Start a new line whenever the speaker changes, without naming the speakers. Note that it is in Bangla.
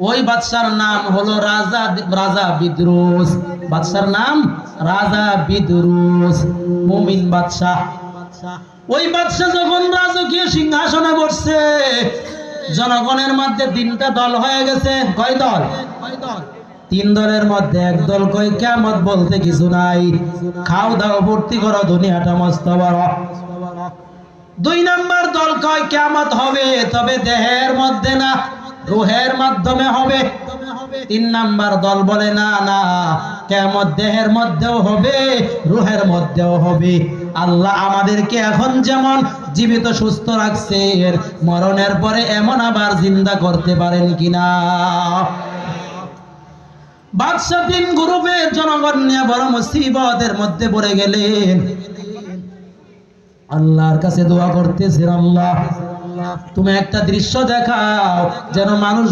ওই বাদশার নাম হলো রাজা বিদ্রুস। বাদশার নাম রাজা বিদ্রুস, মুমিন বাদশা। ওই বাদশা যখন রাজকীয় সিংহাসনে বসছে, জনগণের মধ্যে তিনটা দল হয়ে গেছে। কয় দল? তিন দলের মধ্যে এক দল কয় কিয়ামত বলতে কিছু নাই, খাও দাও ভর্তি করো, দুনিয়াটা মস্ত বড়। দুই নাম্বার দল কয় কিয়ামত হবে, তবে দেহের মধ্যে না, রূহের মাধ্যমে হবে। তিন নাম্বার দল বলে না না, কিয়ামত দেহের মধ্যেও হবে, রূহের মধ্যেও হবে। আল্লাহ আমাদেরকে এখন যেমন জীবিত সুস্থ রাখছে, মরণের পরে এমন আবার জিন্দা করতে পারেন কিনা। বাদশাহ তিন গ্রুপের জনগণ নিয়ে বড় মুসিবতের মধ্যে পড়ে গেলেন। আল্লাহর কাছে দোয়া করতেছেন, আল্লাহ তুমি একটা দৃশ্য দেখাও যেন মানুষ